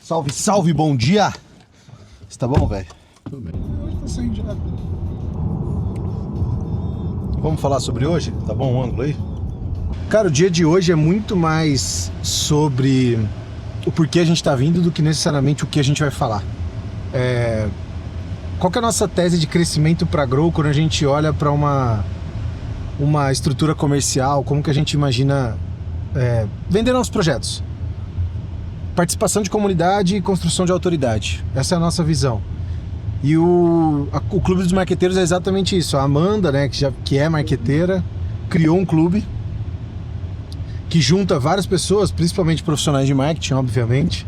Salve, salve, bom dia! Você tá bom, velho? Tudo bem. Hoje tá saindo direto. Vamos falar sobre hoje? Tá bom o ângulo aí? Cara, o dia de hoje é muito mais sobre o porquê a gente tá vindo do que necessariamente o que a gente vai falar. Qual que é a nossa tese de crescimento para Grow quando a gente olha para uma estrutura comercial? Como que a gente imagina vender nossos projetos? Participação de comunidade e construção de autoridade. Essa é a nossa visão. E o Clube dos Marqueteiros é exatamente isso. A Amanda, né, que é marqueteira, criou um clube que junta várias pessoas, principalmente profissionais de marketing, obviamente,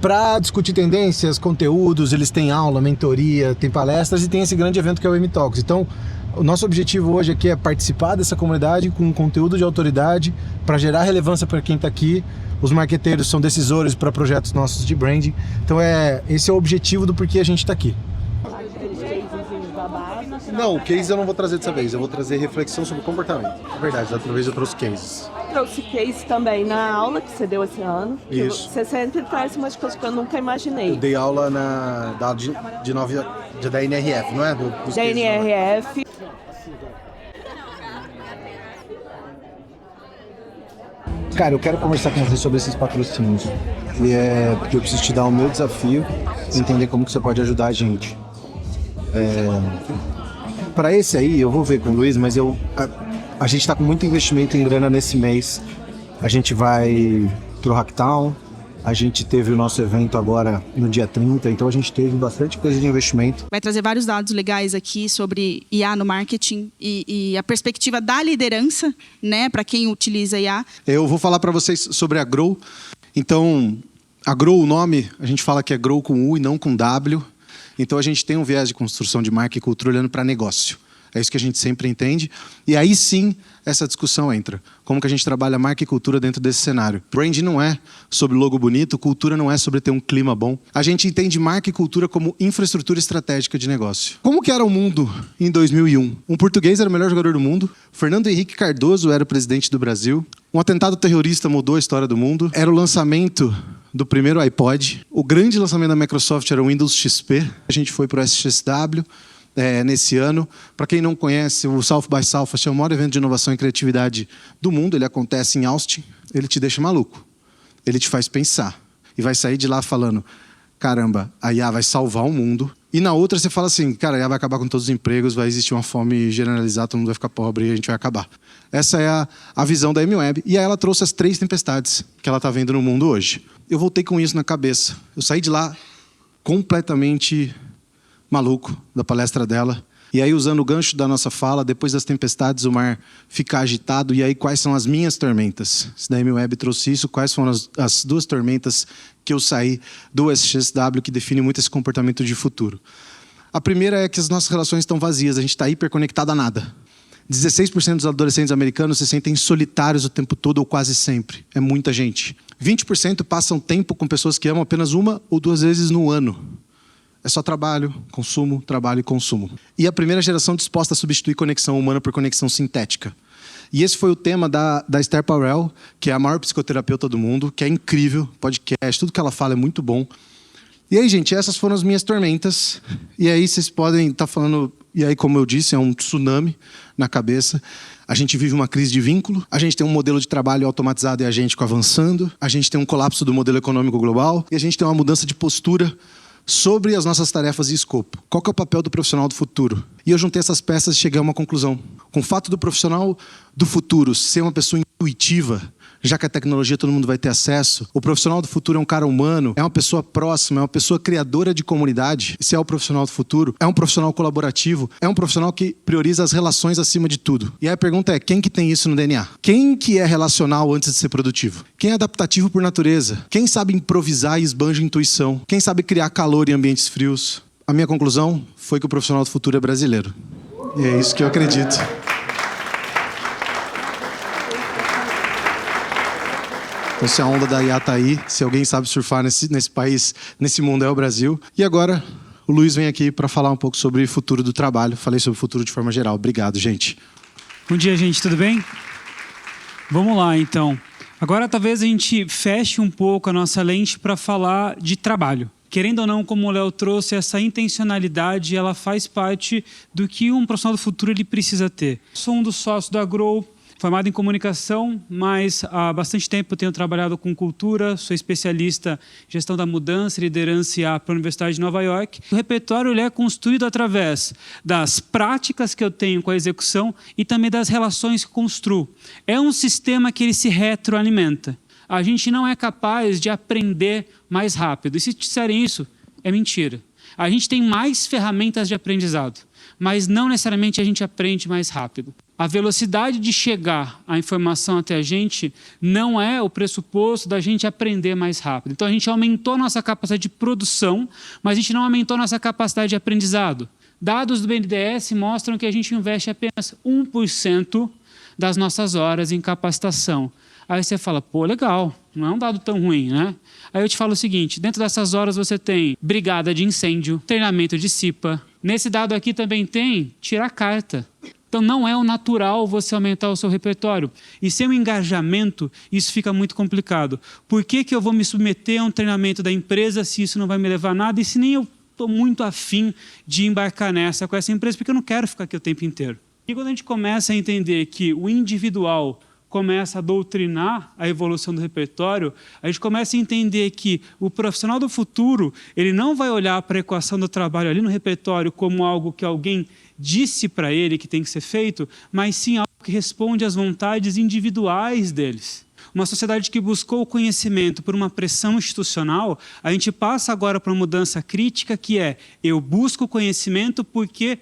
para discutir tendências, conteúdos. Eles têm aula, mentoria, tem palestras e tem esse grande evento que é o M-Talks. Então, o nosso objetivo hoje aqui é participar dessa comunidade com conteúdo de autoridade para gerar relevância para quem está aqui. Os marqueteiros são decisores para projetos nossos de branding. Então, esse é o objetivo do porquê a gente está aqui. Não, o case eu não vou trazer dessa vez. Eu vou trazer reflexão sobre comportamento. É verdade, da outra vez eu trouxe cases. Trouxe case também na aula que você deu esse ano. Isso. Você sempre traz umas coisas que eu nunca imaginei. Eu dei aula da NRF, não é? Da NRF. Cara, eu quero conversar com você sobre esses patrocínios. E porque eu preciso te dar o meu desafio e entender como que você pode ajudar a gente. Para esse aí, eu vou ver com o Luiz, mas a gente tá com muito investimento em grana nesse mês. A gente vai pro Hacktown, a gente teve o nosso evento agora no dia 30, então a gente teve bastante coisa de investimento. Vai trazer vários dados legais aqui sobre IA no marketing e a perspectiva da liderança, né, para quem utiliza IA. Eu vou falar para vocês sobre a Grow. Então, a Grow, o nome, a gente fala que é Grow com U e não com W. Então, a gente tem um viés de construção de marca e cultura olhando para negócio. É isso que a gente sempre entende. E aí sim, essa discussão entra. Como que a gente trabalha marca e cultura dentro desse cenário? Brand não é sobre logo bonito, cultura não é sobre ter um clima bom. A gente entende marca e cultura como infraestrutura estratégica de negócio. Como que era o mundo em 2001? Um português era o melhor jogador do mundo. Fernando Henrique Cardoso era o presidente do Brasil. Um atentado terrorista mudou a história do mundo. Era o lançamento do primeiro iPod. O grande lançamento da Microsoft era o Windows XP. A gente foi para o SXSW. Nesse ano. Para quem não conhece, o South by Southwest é o maior evento de inovação e criatividade do mundo. Ele acontece em Austin. Ele te deixa maluco. Ele te faz pensar. E vai sair de lá falando, caramba, a IA vai salvar o mundo. E na outra você fala assim, cara, a IA vai acabar com todos os empregos, vai existir uma fome generalizada, todo mundo vai ficar pobre e a gente vai acabar. Essa é a visão da M-Web. E aí ela trouxe as 3 tempestades que ela está vendo no mundo hoje. Eu voltei com isso na cabeça. Eu saí de lá completamente maluco da palestra dela. E aí, usando o gancho da nossa fala, depois das tempestades, o mar fica agitado. E aí, quais são as minhas tormentas? Se da M-Web trouxe isso, quais foram as 2 tormentas que eu saí do SXSW que definem muito esse comportamento de futuro? A primeira é que as nossas relações estão vazias, a gente está hiperconectado a nada. 16% dos adolescentes americanos se sentem solitários o tempo todo ou quase sempre. É muita gente. 20% passam tempo com pessoas que amam apenas 1 ou 2 vezes no ano. É só trabalho e consumo. E a primeira geração disposta a substituir conexão humana por conexão sintética. E esse foi o tema da Esther Perel, que é a maior psicoterapeuta do mundo, que é incrível, podcast, tudo que ela fala é muito bom. E aí, gente, essas foram as minhas tormentas. E aí vocês podem estar falando, e aí, como eu disse, é um tsunami na cabeça. A gente vive uma crise de vínculo, a gente tem um modelo de trabalho automatizado e agêntico avançando, a gente tem um colapso do modelo econômico global, e a gente tem uma mudança de postura sobre as nossas tarefas e escopo. Qual que é o papel do profissional do futuro? E eu juntei essas peças e cheguei a uma conclusão. Com o fato do profissional do futuro ser uma pessoa intuitiva, já que a tecnologia todo mundo vai ter acesso, o profissional do futuro é um cara humano, é uma pessoa próxima, é uma pessoa criadora de comunidade. Esse é o profissional do futuro, é um profissional colaborativo, é um profissional que prioriza as relações acima de tudo. E aí a pergunta é, quem que tem isso no DNA? Quem que é relacional antes de ser produtivo? Quem é adaptativo por natureza? Quem sabe improvisar e esbanja intuição? Quem sabe criar calor em ambientes frios? A minha conclusão foi que o profissional do futuro é brasileiro. E é isso que eu acredito. Então, se a onda da IA tá aí, se alguém sabe surfar nesse país, nesse mundo, é o Brasil. E agora, o Luiz vem aqui para falar um pouco sobre o futuro do trabalho. Falei sobre o futuro de forma geral. Obrigado, gente. Bom dia, gente. Tudo bem? Vamos lá, então. Agora, talvez a gente feche um pouco a nossa lente para falar de trabalho. Querendo ou não, como o Léo trouxe, essa intencionalidade, ela faz parte do que um profissional do futuro ele precisa ter. Sou um dos sócios da Grow, formado em comunicação, mas há bastante tempo eu tenho trabalhado com cultura, sou especialista em gestão da mudança, liderança e IA para a Universidade de Nova York. O repertório ele é construído através das práticas que eu tenho com a execução e também das relações que construo. É um sistema que ele se retroalimenta. A gente não é capaz de aprender mais rápido. E se disserem isso, é mentira. A gente tem mais ferramentas de aprendizado, mas não necessariamente a gente aprende mais rápido. A velocidade de chegar a informação até a gente não é o pressuposto da gente aprender mais rápido. Então a gente aumentou nossa capacidade de produção, mas a gente não aumentou nossa capacidade de aprendizado. Dados do BNDES mostram que a gente investe apenas 1% das nossas horas em capacitação. Aí você fala, pô, legal, não é um dado tão ruim, né? Aí eu te falo o seguinte, dentro dessas horas você tem brigada de incêndio, treinamento de CIPA. Nesse dado aqui também tem tirar carta. Então não é o natural você aumentar o seu repertório. E sem o engajamento, isso fica muito complicado. Por que eu vou me submeter a um treinamento da empresa se isso não vai me levar a nada e se nem eu estou muito afim de embarcar com essa empresa, porque eu não quero ficar aqui o tempo inteiro. E quando a gente começa a entender que o individual começa a doutrinar a evolução do repertório, a gente começa a entender que o profissional do futuro, ele não vai olhar para a equação do trabalho ali no repertório como algo que alguém disse para ele que tem que ser feito, mas sim algo que responde às vontades individuais deles. Uma sociedade que buscou o conhecimento por uma pressão institucional, a gente passa agora para uma mudança crítica que é, eu busco o conhecimento porque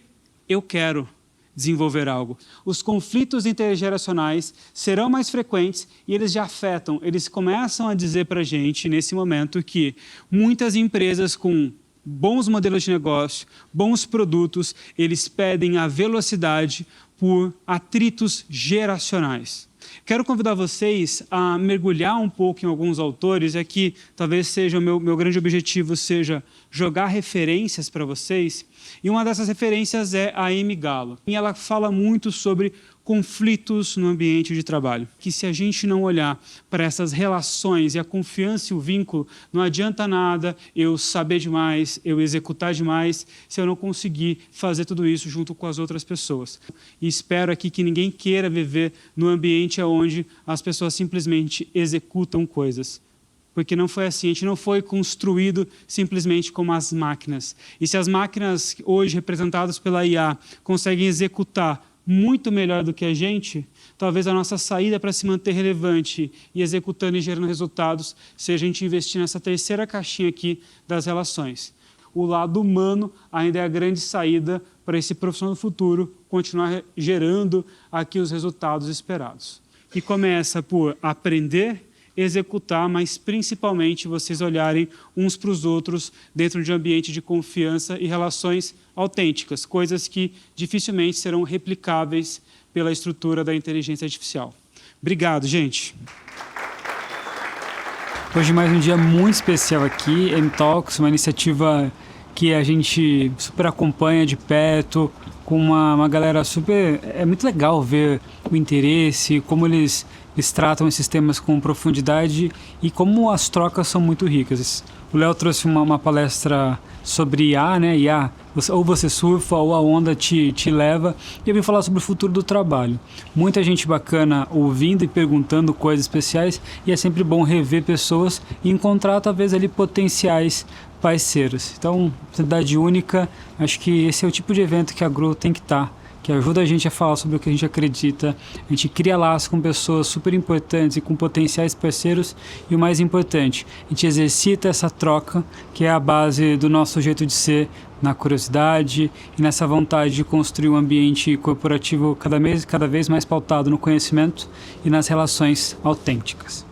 eu quero desenvolver algo. Os conflitos intergeracionais serão mais frequentes e eles já afetam, eles começam a dizer para a gente, nesse momento, que muitas empresas com bons modelos de negócio, bons produtos, eles pedem a velocidade por atritos geracionais. Quero convidar vocês a mergulhar um pouco em alguns autores, aqui talvez seja o meu grande objetivo, seja jogar referências para vocês, e uma dessas referências é a Amy Gallo. E ela fala muito sobre conflitos no ambiente de trabalho, que se a gente não olhar para essas relações e a confiança e o vínculo, não adianta nada eu saber demais, eu executar demais, se eu não conseguir fazer tudo isso junto com as outras pessoas. E espero aqui que ninguém queira viver no ambiente onde as pessoas simplesmente executam coisas. Porque não foi assim, a gente não foi construído simplesmente como as máquinas. E se as máquinas hoje representadas pela IA conseguem executar muito melhor do que a gente, talvez a nossa saída para se manter relevante e executando e gerando resultados seja a gente investir nessa terceira caixinha aqui das relações. O lado humano ainda é a grande saída para esse profissional do futuro continuar gerando aqui os resultados esperados. E começa por aprender, executar, mas principalmente vocês olharem uns para os outros dentro de um ambiente de confiança e relações autênticas, coisas que dificilmente serão replicáveis pela estrutura da inteligência artificial. Obrigado, gente. Hoje mais um dia muito especial aqui, M-Talks, uma iniciativa que a gente super acompanha de perto, com uma galera super... É muito legal ver o interesse, como eles tratam esses temas com profundidade e como as trocas são muito ricas. O Léo trouxe uma palestra sobre IA, né? IA, ou você surfa ou a onda te leva. E eu vim falar sobre o futuro do trabalho. Muita gente bacana ouvindo e perguntando coisas especiais e é sempre bom rever pessoas e encontrar talvez ali potenciais parceiros. Então, oportunidade única, acho que esse é o tipo de evento que a Grow tem que estar, que ajuda a gente a falar sobre o que a gente acredita, a gente cria laços com pessoas super importantes e com potenciais parceiros e o mais importante, a gente exercita essa troca que é a base do nosso jeito de ser, na curiosidade e nessa vontade de construir um ambiente corporativo cada vez mais pautado no conhecimento e nas relações autênticas.